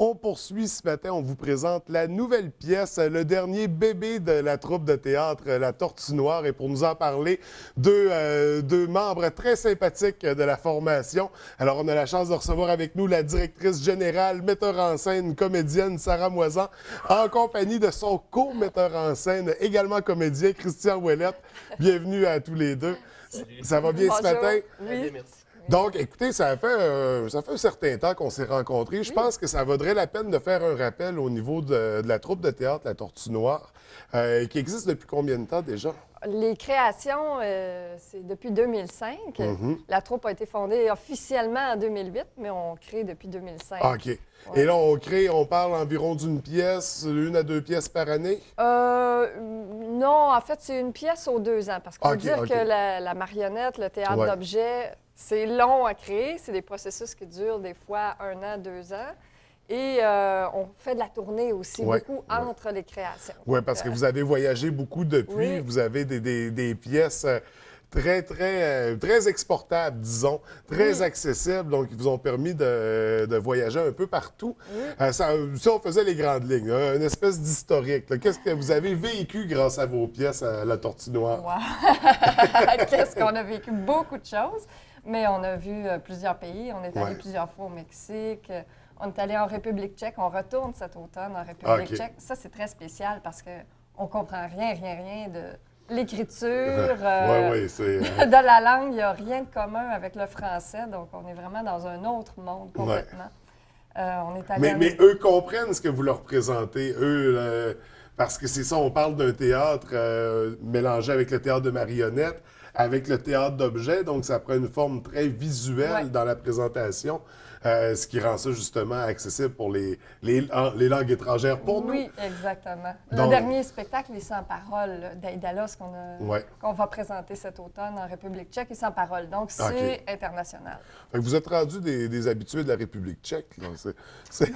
On poursuit ce matin, on vous présente la nouvelle pièce, le dernier bébé de la troupe de théâtre, La Tortue Noire. Et pour nous en parler, deux membres très sympathiques de la formation. Alors, on a la chance de recevoir avec nous la directrice générale, metteur en scène, comédienne Sarah Moisan, en compagnie de son co-metteur en scène, également comédien, Christian Ouellette. Bienvenue à tous les deux. Salut. Ça va bien Bonjour. ce matin? Oui. Bien, merci. Donc, écoutez, ça fait un certain temps qu'on s'est rencontrés. Je pense que ça vaudrait la peine de faire un rappel au niveau de la troupe de théâtre La Tortue Noire, qui existe depuis combien de temps déjà? Les créations, c'est depuis 2005. La troupe a été fondée officiellement en 2008, mais on crée depuis 2005. Ah, OK. Et là, on parle environ d'une pièce, 1 à 2 pièces par année? Non, en fait, c'est une pièce aux 2 ans. Parce qu'il faut OK, dire OK. que la marionnette, le théâtre Ouais. d'objets, c'est long à créer. C'est des processus qui durent des fois 1 an, 2 ans. Et on fait de la tournée aussi, Ouais, beaucoup ouais. entre les créations. Oui, Donc, parce que vous avez voyagé beaucoup depuis. Oui. Vous avez des pièces très exportables, disons, très accessibles, donc ils vous ont permis de voyager un peu partout. Si on faisait les grandes lignes, hein, une espèce d'historique, là, qu'est-ce que vous avez vécu grâce à vos pièces à La Tortue Noire? Wow! Qu'est-ce qu'on a vécu? Beaucoup de choses, mais on a vu plusieurs pays. On est allé plusieurs fois au Mexique. On est allé en République tchèque. On retourne cet automne en République tchèque. Ça, c'est très spécial parce qu'on ne comprend rien de l'écriture, Oui, c'est... de la langue. Il n'y a rien de commun avec le français. Donc, on est vraiment dans un autre monde complètement. On est allé Mais eux comprennent ce que vous leur présentez, eux, parce que c'est ça, on parle d'un théâtre mélangé avec le théâtre de marionnettes, avec le théâtre d'objets, donc ça prend une forme très visuelle dans la présentation, ce qui rend ça justement accessible pour les langues étrangères pour nous. Oui, exactement. Donc- Le dernier spectacle, Les Sans-Paroles d'Aïdalos, Ouais. qu'on va présenter cet automne en République tchèque, est sans parole. Donc, c'est OK. international. Fait que vous êtes rendus des habitués de la République tchèque. Là. C'est-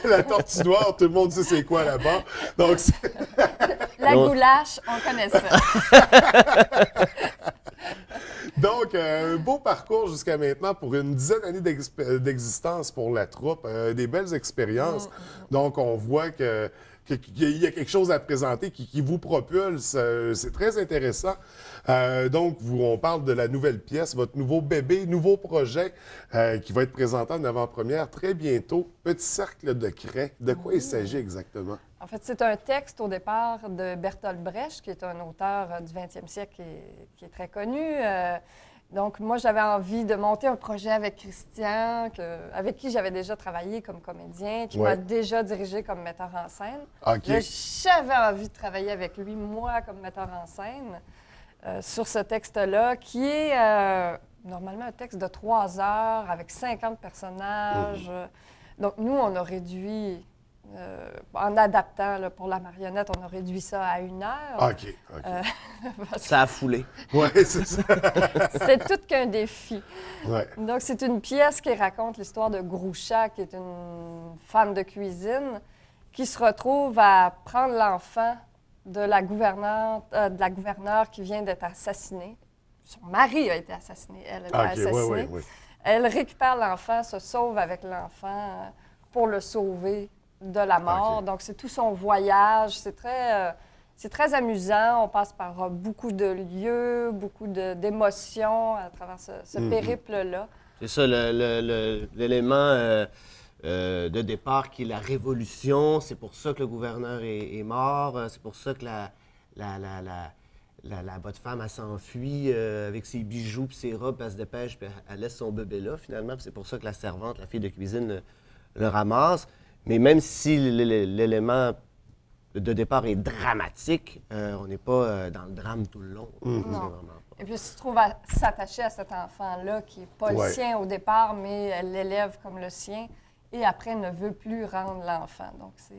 la Tortue Noire, tout le monde sait c'est quoi là-bas. Donc, La goulache, on connaît ça. Donc, un beau parcours jusqu'à maintenant pour une dizaine d'années d'existence pour la troupe, des belles expériences. Donc, on voit qu'il y a quelque chose à présenter qui vous propulse. C'est très intéressant. Donc, on parle de la nouvelle pièce, votre nouveau bébé, nouveau projet qui va être présenté en avant-première très bientôt. Petit cercle de craie. De quoi il s'agit exactement? En fait, c'est un texte au départ de Bertolt Brecht, qui est un auteur du 20e siècle qui est très connu. Donc, moi, j'avais envie de monter un projet avec Christian, avec qui j'avais déjà travaillé comme comédien, qui m'a déjà dirigé comme metteur en scène. OK. Là, j'avais envie de travailler avec lui, moi, comme metteur en scène, sur ce texte-là, qui est normalement un texte de 3 heures avec 50 personnages. Donc, nous, on a réduit... en adaptant là, pour la marionnette, on a réduit ça à 1 heure. OK. Ça a foulé. Oui, c'est ça. C'était tout qu'un défi. Ouais. Donc, c'est une pièce qui raconte l'histoire de Groucha, qui est une femme de cuisine, qui se retrouve à prendre l'enfant de la gouverneure qui vient d'être assassinée. Son mari a été assassiné, elle a été assassinée. Oui. Elle récupère l'enfant, se sauve avec l'enfant pour le sauver de la mort. OK. Donc, c'est tout son voyage. C'est très amusant. On passe par beaucoup de lieux, beaucoup d'émotions à travers ce périple-là. C'est ça, l'élément de départ qui est la révolution. C'est pour ça que le gouverneur est mort. C'est pour ça que la bonne femme, elle s'enfuit avec ses bijoux puis ses robes, elle se dépêche puis elle laisse son bébé là, finalement. Puis c'est pour ça que la servante, la fille de cuisine, le ramasse. Mais même si l'élément de départ est dramatique, on n'est pas dans le drame tout le long. Non. C'est vraiment pas. Et puis, elle se trouve à s'attacher à cet enfant-là qui n'est pas le sien au départ, mais elle l'élève comme le sien. Et après, elle ne veut plus rendre l'enfant. Donc, c'est...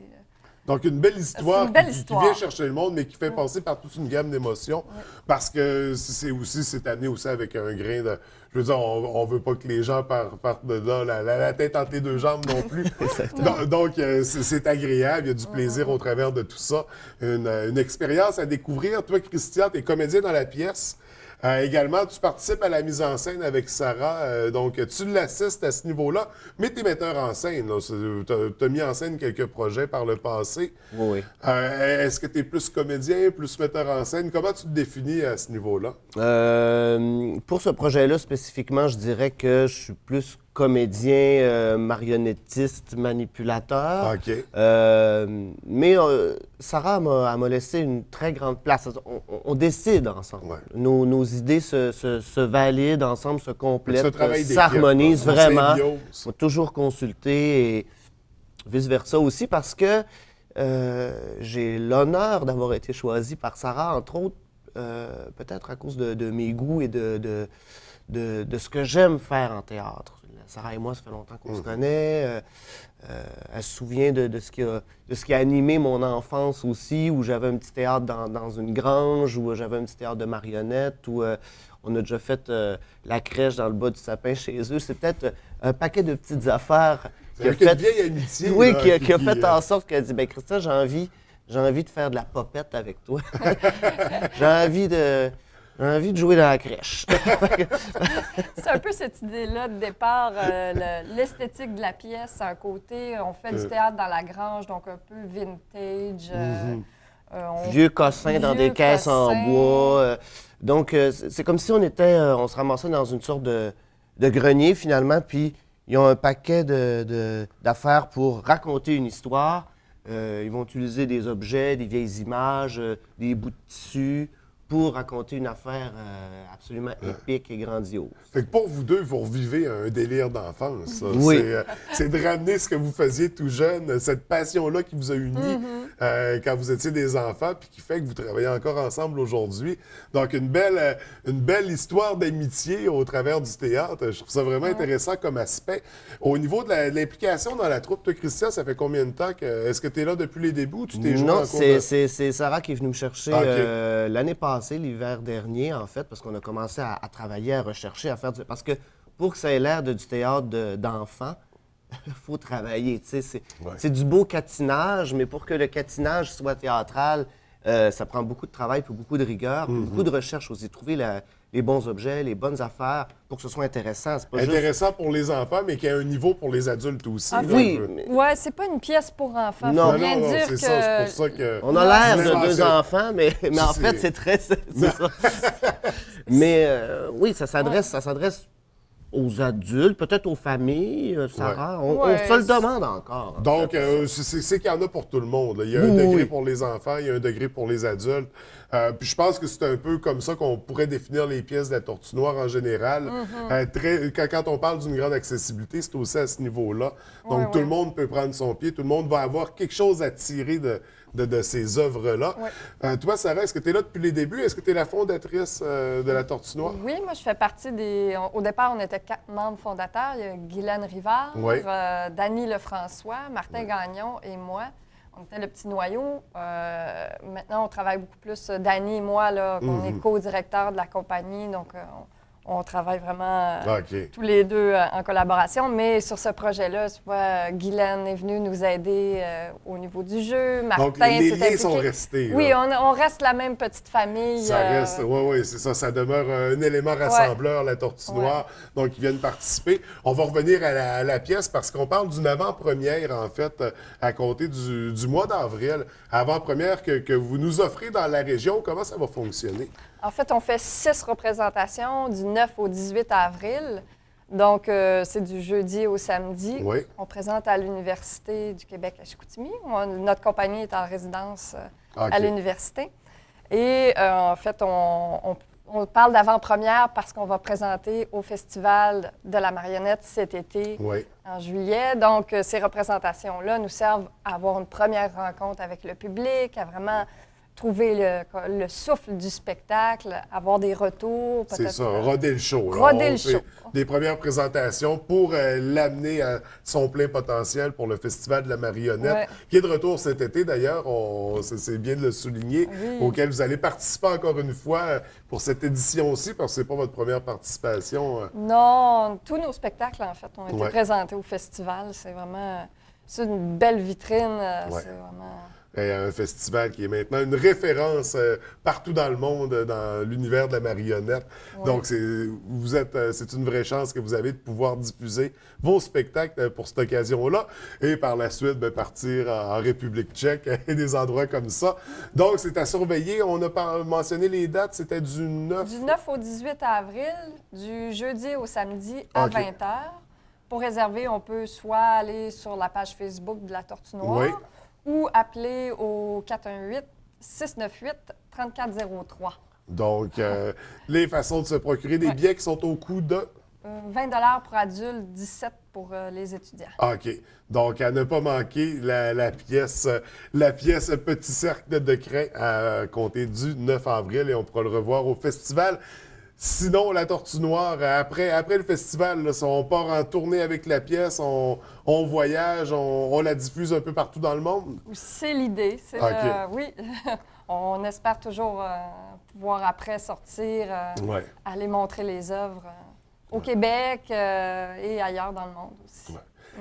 Donc, une belle histoire, C'est une belle qui histoire. vient chercher le monde, mais qui fait passer par toute une gamme d'émotions. Parce que c'est amené aussi avec un grain de... Je veux dire, on veut pas que les gens partent de là, la tête entre les 2 jambes non plus. Donc, c'est agréable, il y a du plaisir au travers de tout ça. Une expérience à découvrir. Toi, Christian, tu es comédien dans la pièce. Également, tu participes à la mise en scène avec Sarah, donc tu l'assistes à ce niveau-là, mais tu es metteur en scène. Tu as mis en scène quelques projets par le passé. Oui. Est-ce que tu es plus comédien, plus metteur en scène? Comment tu te définis à ce niveau-là? Pour ce projet-là spécifiquement, je dirais que je suis plus comédien, marionnettiste, manipulateur. OK. Mais Sarah m'a laissé une très grande place. On décide ensemble. Ouais. Nos idées se valident ensemble, se C'est un complètent, travail d'équipe, s'harmonisent là. On vraiment. Il symbiose. faut toujours consulter et vice-versa aussi parce que j'ai l'honneur d'avoir été choisi par Sarah, entre autres, peut-être à cause de mes goûts et de ce que j'aime faire en théâtre. Sarah et moi, ça fait longtemps qu'on se connaît. Elle se souvient de ce qui a animé mon enfance aussi, où j'avais un petit théâtre dans une grange, où j'avais un petit théâtre de marionnettes, où on a déjà fait la crèche dans le bas du sapin chez eux. C'est peut-être un paquet de petites affaires qui a Avec une fait, vieille amitié. oui, là, qui a fait en sorte qu'elle dit, ben Christian, j'ai envie de faire de la popette avec toi. J'ai envie de jouer dans la crèche. C'est un peu cette idée-là de départ, l'esthétique de la pièce, un côté, on fait du théâtre dans la grange, donc un peu vintage. Vieux cossins dans des caisses en bois. Donc, c'est comme si on se ramassait dans une sorte de grenier, finalement, puis ils ont un paquet d'affaires pour raconter une histoire. Ils vont utiliser des objets, des vieilles images, des bouts de tissu pour raconter une affaire absolument épique et grandiose. Fait que pour vous deux, vous revivez un délire d'enfance. Ça. Oui. C'est de ramener ce que vous faisiez tout jeune, cette passion-là qui vous a unis quand vous étiez des enfants, puis qui fait que vous travaillez encore ensemble aujourd'hui. Donc, une belle histoire d'amitié au travers du théâtre. Je trouve ça vraiment intéressant comme aspect. Au niveau de l'implication dans la troupe, toi, Christian, ça fait combien de temps est-ce que tu es là depuis les débuts ou tu t'es joué en Non, cours de... c'est Sarah qui est venue me chercher OK. l'année passée, l'hiver dernier, en fait, parce qu'on a commencé à travailler, à rechercher, à faire du... Parce que pour que ça ait l'air du théâtre d'enfants, il faut travailler, tu sais. C'est du beau catinage, mais pour que le catinage soit théâtral, ça prend beaucoup de travail, puis beaucoup de rigueur, puis beaucoup de recherche aussi. Trouver les bons objets, les bonnes affaires pour que ce soit intéressant. C'est pas Intéressant pour les enfants, mais qui a un niveau pour les adultes aussi. Ah, là, oui, un peu. mais- Ouais, c'est pas une pièce pour enfants. Non. Faut Non, bien non, dire c'est que ça, c'est pour ça que... On a l'air Non, de deux c'est- enfants, mais en fait, c'est très... C'est ça. Mais oui, ça s'adresse aux adultes, peut-être aux familles, Sarah. On Ouais, se le demande encore. en Donc, fait. c'est qu'il y en a pour tout le monde. Là. Il y a un Oui, degré oui. pour les enfants, il y a un degré pour les adultes. Puis je pense que c'est un peu comme ça qu'on pourrait définir les pièces de la Tortue Noire en général. Quand on parle d'une grande accessibilité, c'est aussi à ce niveau-là. Donc, tout le monde peut prendre son pied, tout le monde va avoir quelque chose à tirer de ces œuvres-là. Toi, Sarah, est-ce que tu es là depuis les débuts? Est-ce que tu es la fondatrice de la Tortue Noire? Oui, moi, je fais partie des... Au départ, on était 4 membres fondateurs. Il y a Guylaine Rivard, Oui. Dany Lefrançois, Martin Gagnon et moi. On était le petit noyau. Maintenant, on travaille beaucoup plus, Dany et moi, là, on est co-directeurs de la compagnie, donc on travaille vraiment OK. tous les deux en collaboration. Mais sur ce projet-là, tu vois, Guylaine est venue nous aider au niveau du jeu. Martin Donc, les s'est liens impliqué. sont restés. Oui, là. on reste la même petite famille. Ça reste, oui, c'est ça. Ça demeure un élément rassembleur, la Tortue Noire. Donc, ils viennent participer. On va revenir à la pièce parce qu'on parle d'une avant-première, en fait, à compter du mois d'avril. Avant-première que vous nous offrez dans la région. Comment ça va fonctionner? En fait, on fait 6 représentations du 9 au 18 avril. Donc, c'est du jeudi au samedi. Oui. On présente à l'Université du Québec à Chicoutimi. Notre compagnie est en résidence à OK. l'université. Et en fait, on parle d'avant-première parce qu'on va présenter au Festival de la marionnette cet été, Oui. en juillet. Donc, ces représentations-là nous servent à avoir une première rencontre avec le public, à vraiment trouver le souffle du spectacle, avoir des retours. C'est peut-être, ça, roder le show. là. roder On le fait show. Des premières présentations pour l'amener à son plein potentiel pour le Festival de la marionnette, Ouais. qui est de retour cet été d'ailleurs, c'est bien de le souligner, Oui. auquel vous allez participer encore une fois pour cette édition aussi, parce que c'est pas votre première participation. Non, tous nos spectacles, en fait, ont été Ouais. présentés au festival. C'est vraiment c'est une belle vitrine. Ouais. C'est vraiment... Un festival qui est maintenant une référence partout dans le monde, dans l'univers de la marionnette. Oui. Donc, c'est une vraie chance que vous avez de pouvoir diffuser vos spectacles pour cette occasion-là. Et par la suite, partir en République tchèque et des endroits comme ça. Donc, c'est à surveiller. On a mentionné les dates. C'était du 9... Du 9 au 18 avril, du jeudi au samedi à OK. 20h. Pour réserver, on peut soit aller sur la page Facebook de la Tortue Noire Oui. ou appeler au 418-698-3403. Donc, les façons de se procurer des Ouais. billets qui sont au coût de... 20 pour adultes, 17 pour les étudiants. OK. Donc, à ne pas manquer la pièce Petit Cercle de Crin à compter du 9 avril et on pourra le revoir au festival. Sinon, la Tortue Noire, après le festival, là, on part en tournée avec la pièce, on voyage, on la diffuse un peu partout dans le monde. C'est l'idée. OK. Oui, on espère toujours pouvoir après sortir, Ouais. aller montrer les œuvres au Québec et ailleurs dans le monde aussi. Ouais.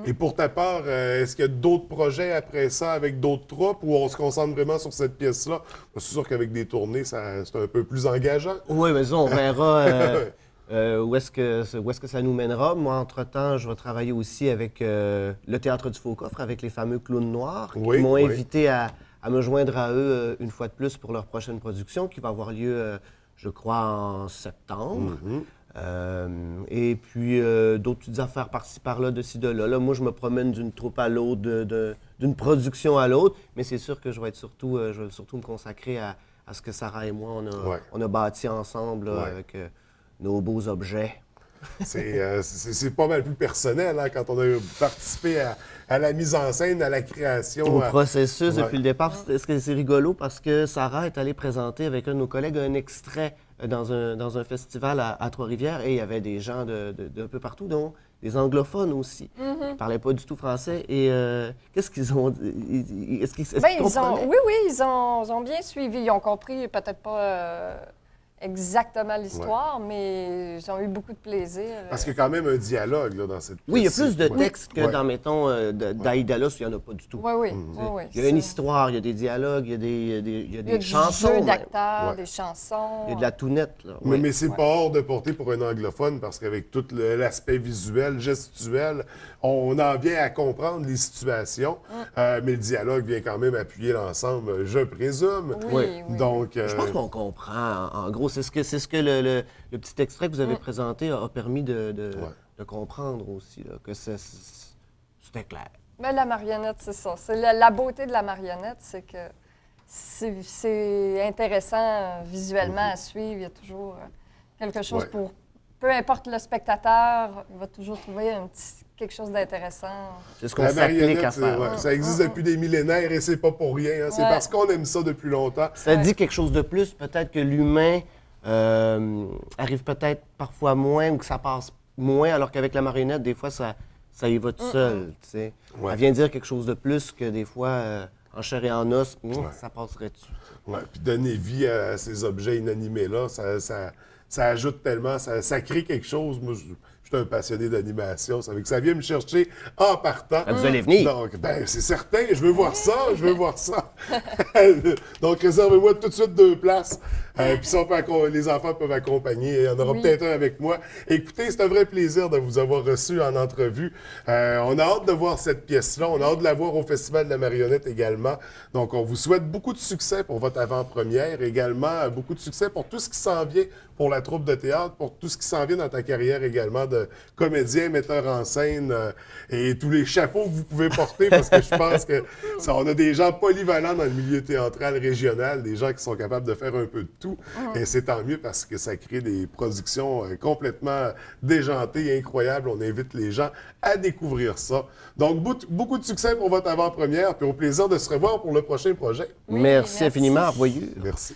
Et pour ta part, est-ce qu'il y a d'autres projets après ça avec d'autres troupes ou on se concentre vraiment sur cette pièce-là? C'est sûr qu'avec des tournées, c'est un peu plus engageant. Oui, mais ça, on verra où est-ce que ça nous mènera. Moi, entre-temps, je vais travailler aussi avec le Théâtre du Faux-Coffre, avec les fameux Clowns Noirs, Oui, qui m'ont oui. invité à me joindre à eux une fois de plus pour leur prochaine production, qui va avoir lieu, je crois, en septembre. Et puis, d'autres petites affaires par-ci, par-là, de ci, de là. Là, moi, je me promène d'une troupe à l'autre, d'une production à l'autre, mais c'est sûr que je vais surtout me consacrer à ce que Sarah et moi, on a bâti ensemble là, avec nos beaux objets. C'est pas mal plus personnel hein, quand on a participé à la mise en scène, à la création. Au processus, Ouais. depuis le départ, c'est rigolo parce que Sarah est allée présenter avec un de nos collègues un extrait dans un festival à Trois-Rivières et il y avait des gens d'un peu partout, dont des anglophones aussi, qui ne parlaient pas du tout français. Et qu'est-ce qu'ils ont dit? Est-ce qu'ils comprenaient? Oui, ils ont bien suivi. Ils ont compris peut-être pas exactement l'histoire, mais ils ont eu beaucoup de plaisir. Parce qu'il y a quand même un dialogue là, dans cette pièce. Oui, il y a plus de Ouais. texte que Ouais. dans, mettons, d'Aïdalos, il n'y en a pas du tout. Oui, oui. Il y a une histoire, il y a des dialogues, il y a des Il y a des du chansons. jeu même. d'acteurs, Ouais. des chansons. Il y a de la tounette. Là. Oui, Ouais. mais c'est pas hors de portée pour un anglophone parce qu'avec tout l'aspect visuel, gestuel, on en vient à comprendre les situations, mais le dialogue vient quand même appuyer l'ensemble, je présume. Oui. Donc, Je pense qu'on comprend. En gros, c'est ce que le petit extrait que vous avez présenté a permis de comprendre aussi, là, que c'était clair. Mais la marionnette, c'est ça. C'est la beauté de la marionnette, c'est que c'est intéressant visuellement à suivre. Il y a toujours quelque chose Ouais. pour... Peu importe le spectateur, il va toujours trouver quelque chose d'intéressant. C'est ce qu'on la s'applique marionnette, à faire. ça existe depuis des millénaires et c'est pas pour rien. hein. C'est Ouais. parce qu'on aime ça depuis longtemps. Ça dit quelque chose de plus, peut-être que l'humain arrive peut-être parfois moins ou que ça passe moins, alors qu'avec la marionnette, des fois, ça y va tout seul. Tu sais. Ouais. Elle vient dire quelque chose de plus que des fois, en chair et en os, ça passerait dessus. Ouais, puis donner vie à ces objets inanimés-là, ça ajoute tellement, ça crée quelque chose. Moi, je suis un passionné d'animation. Ça veut que ça vient me chercher en partant. Vous allez venir. Donc, c'est certain, je veux voir ça, je veux voir ça. Donc, réservez-moi tout de suite 2 places. Puis ça, les enfants peuvent accompagner. Il y en aura peut-être un avec moi. Écoutez, c'est un vrai plaisir de vous avoir reçu en entrevue. On a hâte de voir cette pièce-là. On a hâte de la voir au Festival de la marionnette également. Donc, on vous souhaite beaucoup de succès pour votre avant-première. Également, beaucoup de succès pour tout ce qui s'en vient pour la troupe de théâtre, pour tout ce qui s'en vient dans ta carrière également de comédien, metteur en scène et tous les chapeaux que vous pouvez porter parce que je pense que on a des gens polyvalents dans le milieu théâtral régional, des gens qui sont capables de faire un peu de tout. Et c'est tant mieux parce que ça crée des productions complètement déjantées et incroyables. On invite les gens à découvrir ça. Donc, beaucoup de succès pour votre avant-première puis au plaisir de se revoir pour le prochain projet. Oui, Merci infiniment, Voyure. Merci.